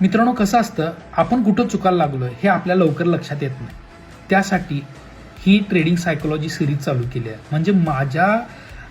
मित्रांनो, कसं असतं, आपण कुठं चुकायला लागलोय हे आपल्याला लवकर लक्षात येत नाही. त्यासाठी ही ट्रेडिंग सायकोलॉजी सिरीज चालू केली आहे. म्हणजे माझ्या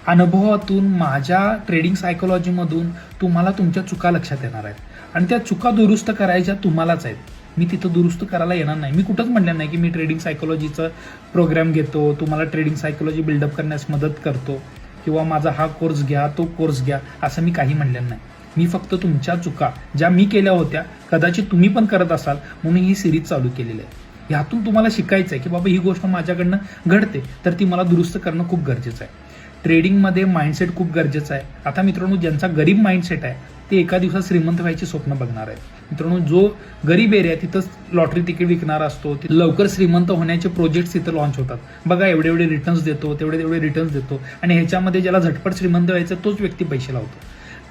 अनुभवातून, माझ्या ट्रेडिंग सायकोलॉजीमधून तुम्हाला तुमच्या चुका लक्षात येणार आहेत आणि त्या चुका दुरुस्त करायच्या तुम्हालाच आहेत. मी तिथं दुरुस्त करायला येणार नाही. मी कुठंच म्हटलं नाही की मी ट्रेडिंग सायकोलॉजीचं प्रोग्राम घेतो, तुम्हाला ट्रेडिंग सायकोलॉजी बिल्डअप करण्यास मदत करतो किंवा माझा हा कोर्स घ्या, तो कोर्स घ्या, असं मी काही म्हणलेलं नाही. मी फक्त तुमच्या चुका ज्या मी केल्या होत्या, कदाचित तुम्ही पण करत असाल म्हणून ही सिरीज चालू केलेली आहे. ह्यातून तुम्हाला शिकायचं आहे की बाबा ही गोष्ट माझ्याकडनं घडते तर ती मला दुरुस्त करणं खूप गरजेचं आहे. ट्रेडिंगमध्ये माइंडसेट खूप गरजेचं आहे. आता मित्रांनो, ज्यांचा गरीब माइंडसेट आहे ते एका दिवसात श्रीमंत व्हायचे स्वप्न बघणार आहेत. मित्रांनो, जो गरीब एरिया तिथंच लॉटरी तिकीट विकणारा असतो, लवकर श्रीमंत होण्याचे प्रोजेक्ट्स तिथं लॉन्च होतात. बघा, एवढे एवढे रिटर्न्स देतो, तेवढे रिटर्न्स देतो आणि ह्याच्यामध्ये ज्याला झटपट श्रीमंत व्हायचं तोच व्यक्ती पैसे लावतो.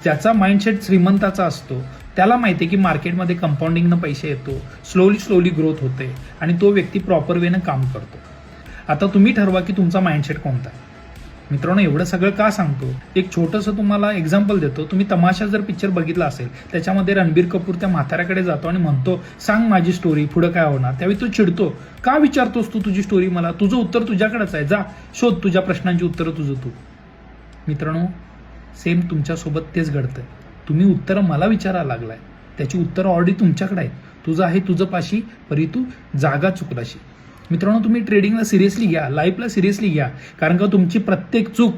ज्याचा माइंडसेट श्रीमंताचा असतो त्याला माहिती आहे की मार्केटमध्ये कंपाऊंडिंगनं पैसे येतो, स्लोली ग्रोथ होते आणि तो व्यक्ती प्रॉपर वेनं काम करतो. आता तुम्ही ठरवा की तुमचा माइंडसेट कोणता आहे. मित्रांनो, एवढं सगळं का सांगतो, एक छोटंसं तुम्हाला एक्झाम्पल देतो. तुम्ही तमाशा जर पिक्चर बघितला असेल, त्याच्यामध्ये रणबीर कपूर त्या म्हाताऱ्याकडे जातो आणि म्हणतो, सांग माझी स्टोरी, पुढं काय होणार. त्यावेळी तो चिडतो, का विचारतोस तू तुझी स्टोरी मला, तुझं उत्तर तुझ्याकडेच आहे, जा शोध तुझ्या प्रश्नांची उत्तरं तुझं तू. मित्रांनो, सेम तुमच्यासोबत तेच घडतंय. तुम्ही उत्तरं मला विचारायला लागलाय, त्याची उत्तरं ऑलरेडी तुमच्याकडे आहेत. तुझं आहे तुझं पाशी, परी तू जागा चुकलाशी. मित्रांनो, तुम्ही ट्रेडिंगला सिरियसली घ्या, लाईफला सिरियसली घ्या, कारण का तुमची प्रत्येक चूक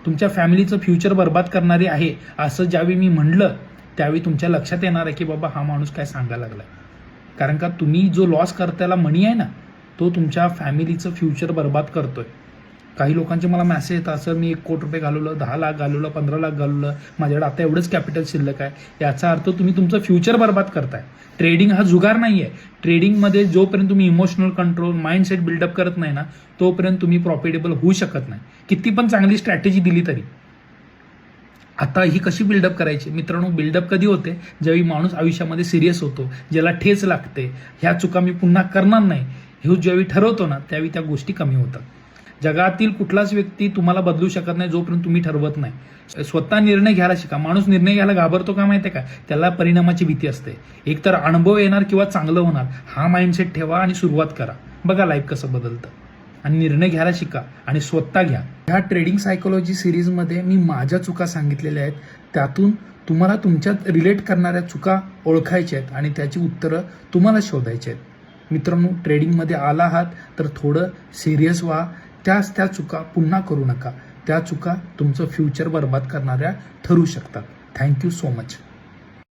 तुमच्या फॅमिलीचं फ्युचर बर्बाद करणारी आहे असं ज्यावेळी मी म्हणलं त्यावेळी तुमच्या लक्षात येणार आहे की बाबा हा माणूस काय सांगायला लागलाय. कारण का तुम्ही जो लॉस करताना मनी आहे ना, तो तुमच्या फॅमिलीचं फ्युचर बर्बाद करतोय. काही लोकांचे मला मेसेज येतात, सर मी 1 कोटी रुपये घालवलं, 10 लाख घालवलं, 15 लाख घालवलं, माझ्याकडे आता एवढंच कॅपिटल शिल्लक आहे. याचा अर्थ तुम्ही तुमचं फ्युचर बर्बाद करताय. ट्रेडिंग हा जुगार नाही आहे. ट्रेडिंगमध्ये जोपर्यंत तुम्ही इमोशनल कंट्रोल, माइंडसेट बिल्डअप करत नाही ना, तोपर्यंत तुम्ही प्रॉफिटेबल होऊ शकत नाही, किती पण चांगली स्ट्रॅटेजी दिली तरी. आता ही कशी बिल्डअप करायची मित्रांनो, बिल्डअप कधी होते, ज्यावेळी माणूस आयुष्यामध्ये सिरियस होतो, ज्याला ठेच लागते, ह्या चुका मी पुन्हा करणार नाही हे ज्यावेळी ठरवतो ना, त्यावेळी त्या गोष्टी कमी होतात. जगातील कुठलाच व्यक्ती तुम्हाला बदलू शकत नाही जोपर्यंत तुम्ही ठरवत नाही. स्वतः निर्णय घ्यायला शिका. माणूस निर्णय घ्यायला घाबरतो का माहिती आहे का, त्याला परिणामाची भीती असते. एकतर अनुभव येणार किंवा चांगलं होणार, हा माइंडसेट ठेवा आणि सुरुवात करा. बघा लाईफ कसं बदलतं. आणि निर्णय घ्यायला शिका आणि स्वतः घ्या. ह्या ट्रेडिंग सायकोलॉजी सिरीजमध्ये मी माझ्या चुका सांगितलेल्या आहेत. त्यातून तुम्हाला तुमच्यात रिलेट करणाऱ्या चुका ओळखायच्या आहेत आणि त्याची उत्तरं तुम्हाला शोधायची आहेत. मित्रांनो, ट्रेडिंगमध्ये आला आहात तर थोडं सिरियस व्हा. त्या चुका पुन्हा करू नका. त्या चुका तुमचं फ्युचर बर्बाद करणाऱ्या ठरू शकतात. Thank you so much.